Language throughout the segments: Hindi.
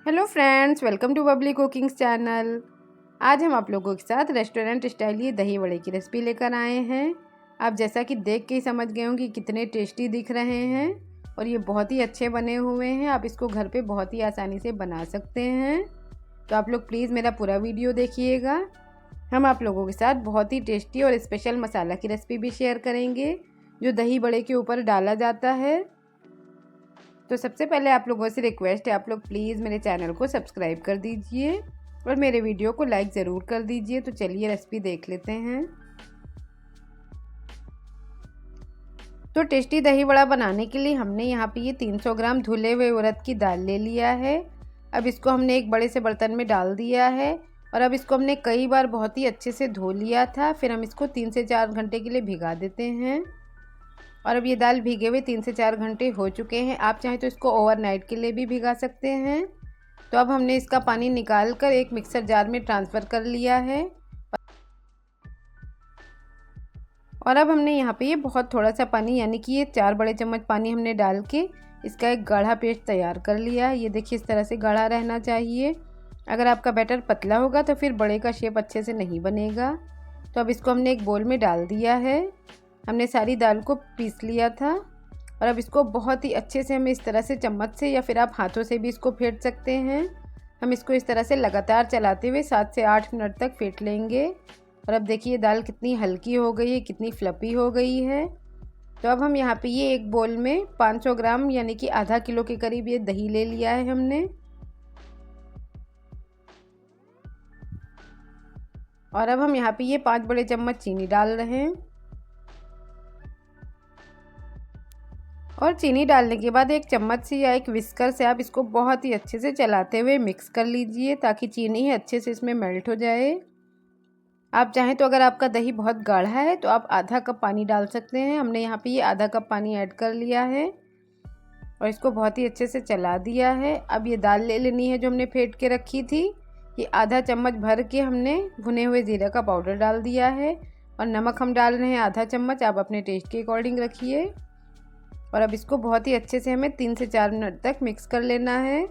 Hello friends, welcome to Babli cookings channel. आज हम आप लोगों के साथ रेस्टोरेंट स्टाइल ये दही वड़े की रेसिपी लेकर आए हैं। आप जैसा कि देख के ही समझ गए होंगे कितने टेस्टी दिख रहे हैं और ये बहुत ही अच्छे बने हुए हैं। आप इसको घर पे बहुत ही आसानी से बना सकते हैं। तो आप लोग प्लीज़ मेरा पूरा वीडियो देखिएगा। हम आप लोगों के साथ बहुत ही टेस्टी और स्पेशल मसाला की रेसिपी भी शेयर करेंगे जो दही बड़े के ऊपर डाला जाता है। तो सबसे पहले आप लोगों से रिक्वेस्ट है, आप लोग प्लीज़ मेरे चैनल को सब्सक्राइब कर दीजिए और मेरे वीडियो को लाइक ज़रूर कर दीजिए। तो चलिए रेसिपी देख लेते हैं। तो टेस्टी दही बड़ा बनाने के लिए हमने यहाँ पे ये 300 ग्राम धुले हुए उड़द की दाल ले लिया है। अब इसको हमने एक बड़े से बर्तन में डाल दिया है और अब इसको हमने कई बार बहुत ही अच्छे से धो लिया था। फिर हम इसको 3 से 4 घंटे के लिए भिगा देते हैं। और अब ये दाल भीगे हुए 3 से 4 घंटे हो चुके हैं। आप चाहें तो इसको ओवरनाइट के लिए भी भिगा सकते हैं। तो अब हमने इसका पानी निकाल कर एक मिक्सर जार में ट्रांसफ़र कर लिया है। और अब हमने यहाँ पे ये बहुत थोड़ा सा पानी यानी कि ये 4 बड़े चम्मच पानी हमने डाल के इसका एक गाढ़ा पेस्ट तैयार कर लिया है। ये देखिए इस तरह से गाढ़ा रहना चाहिए। अगर आपका बैटर पतला होगा तो फिर बड़े का शेप अच्छे से नहीं बनेगा। तो अब इसको हमने एक बोल में डाल दिया है। हमने सारी दाल को पीस लिया था और अब इसको बहुत ही अच्छे से हमें इस तरह से चम्मच से या फिर आप हाथों से भी इसको फेंट सकते हैं। हम इसको इस तरह से लगातार चलाते हुए 7 से 8 मिनट तक फेंट लेंगे। और अब देखिए दाल कितनी हल्की हो गई है, कितनी फ्लफ़ी हो गई है। तो अब हम यहाँ पे ये एक बोल में 500 ग्राम यानी कि आधा किलो के करीब ये दही ले लिया है हमने। और अब हम यहाँ पे ये 5 बड़े चम्मच चीनी डाल रहे हैं। और चीनी डालने के बाद एक चम्मच से या एक विस्कर से आप इसको बहुत ही अच्छे से चलाते हुए मिक्स कर लीजिए ताकि चीनी अच्छे से इसमें मेल्ट हो जाए। आप चाहें तो अगर आपका दही बहुत गाढ़ा है तो आप आधा कप पानी डाल सकते हैं। हमने यहाँ पे ये आधा कप पानी ऐड कर लिया है और इसको बहुत ही अच्छे से चला दिया है। अब ये दाल ले लेनी है जो हमने फेंट के रखी थी। ये आधा चम्मच भर के हमने भुने हुए ज़ीरा का पाउडर डाल दिया है और नमक हम डाल रहे हैं आधा चम्मच। आप अपने टेस्ट के अकॉर्डिंग रखिए। और अब इसको बहुत ही अच्छे से हमें 3 से 4 मिनट तक मिक्स कर लेना है।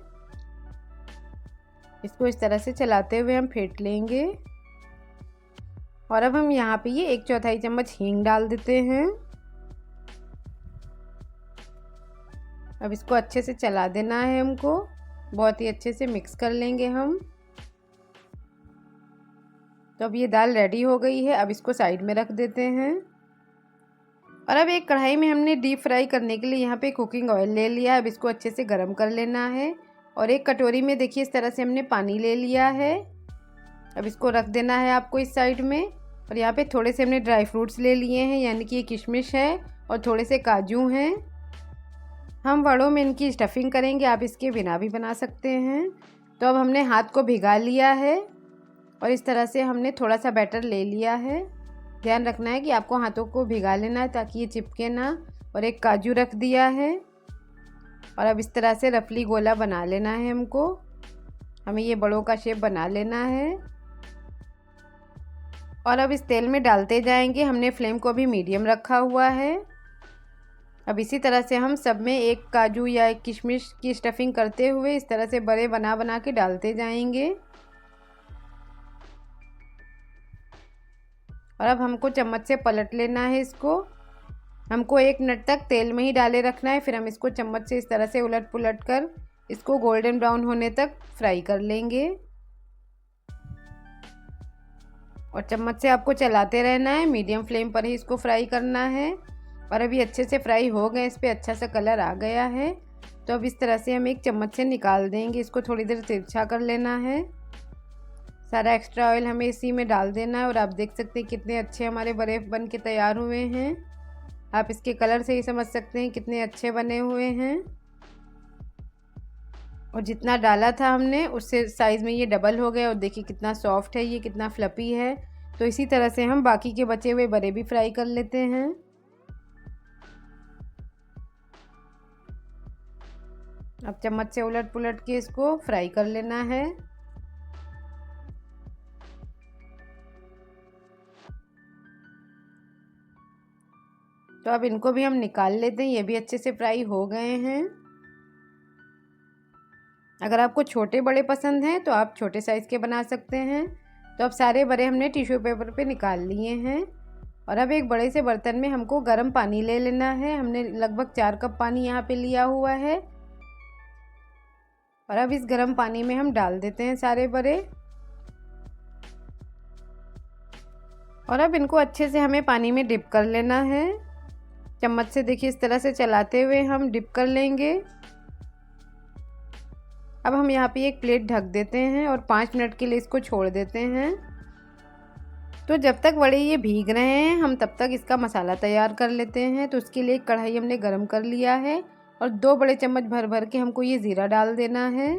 इसको इस तरह से चलाते हुए हम फेंट लेंगे। और अब हम यहाँ पे ये 1/4 चम्मच हींग डाल देते हैं। अब इसको अच्छे से चला देना है हमको, बहुत ही अच्छे से मिक्स कर लेंगे हम। तो अब ये दाल रेडी हो गई है। अब इसको साइड में रख देते हैं। और अब एक कढ़ाई में हमने डीप फ्राई करने के लिए यहाँ पे कुकिंग ऑयल ले लिया है। अब इसको अच्छे से गर्म कर लेना है और एक कटोरी में देखिए इस तरह से हमने पानी ले लिया है। अब इसको रख देना है आपको इस साइड में। और यहाँ पे थोड़े से हमने ड्राई फ्रूट्स ले लिए हैं यानी कि ये किशमिश है और थोड़े से काजू हैं। हम वड़ों में इनकी स्टफिंग करेंगे, आप इसके बिना भी बना सकते हैं। तो अब हमने हाथ को भिगा लिया है और इस तरह से हमने थोड़ा सा बैटर ले लिया है। ध्यान रखना है कि आपको हाथों को भिगा लेना है ताकि ये चिपके ना। और एक काजू रख दिया है और अब इस तरह से रफली गोला बना लेना है हमको। हमें ये बड़ों का शेप बना लेना है और अब इस तेल में डालते जाएंगे। हमने फ्लेम को भी मीडियम रखा हुआ है। अब इसी तरह से हम सब में एक काजू या एक किशमिश की स्टफिंग करते हुए इस तरह से बड़े बना बना के डालते जाएंगे। और अब हमको चम्मच से पलट लेना है इसको। हमको 1 मिनट तक तेल में ही डाले रखना है। फिर हम इसको चम्मच से इस तरह से उलट पुलट कर इसको गोल्डन ब्राउन होने तक फ्राई कर लेंगे। और चम्मच से आपको चलाते रहना है, मीडियम फ्लेम पर ही इसको फ्राई करना है। और अभी अच्छे से फ्राई हो गए, इस पर अच्छा सा कलर आ गया है। तो अब इस तरह से हम एक चम्मच से निकाल देंगे। इसको थोड़ी देर तिरछा कर लेना है। सारा एक्स्ट्रा ऑयल हमें इसी में डाल देना है। और आप देख सकते हैं कितने अच्छे हमारे बड़े बन के तैयार हुए हैं। आप इसके कलर से ही समझ सकते हैं कितने अच्छे बने हुए हैं। और जितना डाला था हमने उससे साइज़ में ये डबल हो गया। और देखिए कितना सॉफ्ट है, ये कितना फ्लफ़ी है। तो इसी तरह से हम बाकी के बचे हुए बड़े भी फ्राई कर लेते हैं। अब चम्मच से उलट पुलट के इसको फ्राई कर लेना है। तो अब इनको भी हम निकाल लेते हैं। ये भी अच्छे से फ्राई हो गए हैं। अगर आपको छोटे बड़े पसंद हैं तो आप छोटे साइज़ के बना सकते हैं। तो अब सारे बड़े हमने टिश्यू पेपर पे निकाल लिए हैं और अब एक बड़े से बर्तन में हमको गर्म पानी ले लेना है। हमने लगभग 4 कप पानी यहाँ पे लिया हुआ है और अब इस गर्म पानी में हम डाल देते हैं सारे बड़े और अब इनको अच्छे से हमें पानी में डिप कर लेना है। चम्मच से देखिए इस तरह से चलाते हुए हम डिप कर लेंगे। अब हम यहाँ पे एक प्लेट ढक देते हैं और 5 मिनट के लिए इसको छोड़ देते हैं। तो जब तक वड़े ये भीग रहे हैं हम तब तक इसका मसाला तैयार कर लेते हैं। तो उसके लिए एक कढ़ाई हमने गरम कर लिया है और 2 बड़े चम्मच भर भर के हमको ये ज़ीरा डाल देना है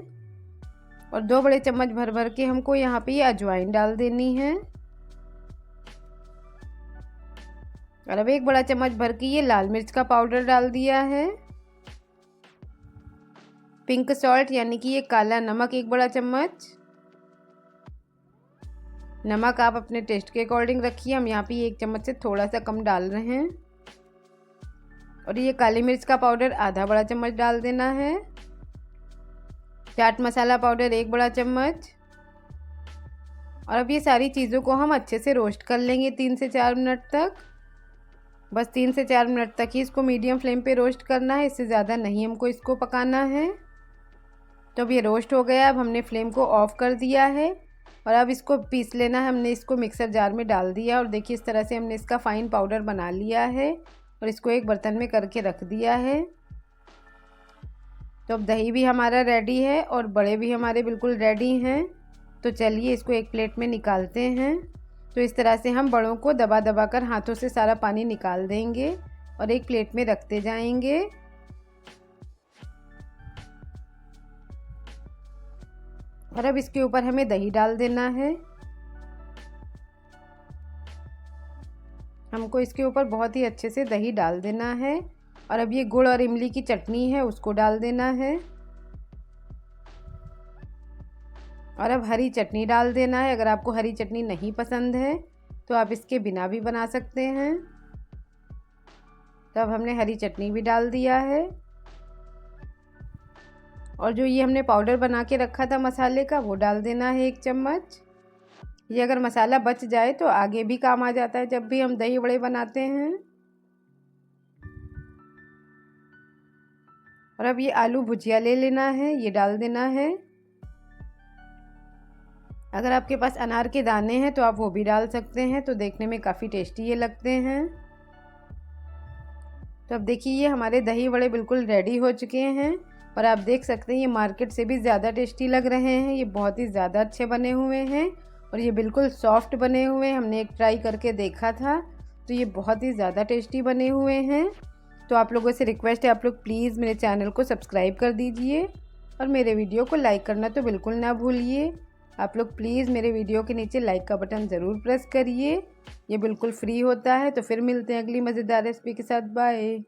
और 2 बड़े चम्मच भर भर के हमको यहाँ पे ये अजवाइन डाल देनी है और अब 1 बड़ा चम्मच भर के ये लाल मिर्च का पाउडर डाल दिया है। पिंक सॉल्ट यानी कि ये काला नमक 1 बड़ा चम्मच। नमक आप अपने टेस्ट के अकॉर्डिंग रखिए, हम यहाँ पे 1 चम्मच से थोड़ा सा कम डाल रहे हैं। और ये काली मिर्च का पाउडर आधा बड़ा चम्मच डाल देना है। चाट मसाला पाउडर 1 बड़ा चम्मच। और अब ये सारी चीज़ों को हम अच्छे से रोस्ट कर लेंगे 3 से 4 मिनट तक। बस 3 से 4 मिनट तक ही इसको मीडियम फ्लेम पे रोस्ट करना है, इससे ज़्यादा नहीं हमको इसको पकाना है। तो अब ये रोस्ट हो गया। अब हमने फ्लेम को ऑफ़ कर दिया है और अब इसको पीस लेना है। हमने इसको मिक्सर जार में डाल दिया और देखिए इस तरह से हमने इसका फ़ाइन पाउडर बना लिया है और इसको एक बर्तन में करके रख दिया है। तो अब दही भी हमारा रेडी है और बड़े भी हमारे बिल्कुल रेडी हैं। तो चलिए इसको एक प्लेट में निकालते हैं। तो इस तरह से हम बड़ों को दबा दबा कर हाथों से सारा पानी निकाल देंगे और एक प्लेट में रखते जाएंगे। और अब इसके ऊपर हमें दही डाल देना है। हमको इसके ऊपर बहुत ही अच्छे से दही डाल देना है और अब ये गुड़ और इमली की चटनी है उसको डाल देना है और अब हरी चटनी डाल देना है। अगर आपको हरी चटनी नहीं पसंद है तो आप इसके बिना भी बना सकते हैं। तो अब हमने हरी चटनी भी डाल दिया है और जो ये हमने पाउडर बना के रखा था मसाले का वो डाल देना है 1 चम्मच। ये अगर मसाला बच जाए तो आगे भी काम आ जाता है जब भी हम दही बड़े बनाते हैं। और अब ये आलू भुजिया ले लेना है, ये डाल देना है। अगर आपके पास अनार के दाने हैं तो आप वो भी डाल सकते हैं, तो देखने में काफ़ी टेस्टी ये लगते हैं। तो अब देखिए ये हमारे दही बड़े बिल्कुल रेडी हो चुके हैं और आप देख सकते हैं ये मार्केट से भी ज़्यादा टेस्टी लग रहे हैं। ये बहुत ही ज़्यादा अच्छे बने हुए हैं और ये बिल्कुल सॉफ्ट बने हुए हैं। हमने एक ट्राई करके देखा था तो ये बहुत ही ज़्यादा टेस्टी बने हुए हैं। तो आप लोगों से रिक्वेस्ट है आप लोग प्लीज़ मेरे चैनल को सब्सक्राइब कर दीजिए और मेरे वीडियो को लाइक करना तो बिल्कुल ना भूलिए। आप लोग प्लीज़ मेरे वीडियो के नीचे लाइक का बटन ज़रूर प्रेस करिए, ये बिल्कुल फ्री होता है। तो फिर मिलते हैं अगली मज़ेदार रेसिपी के साथ। बाय।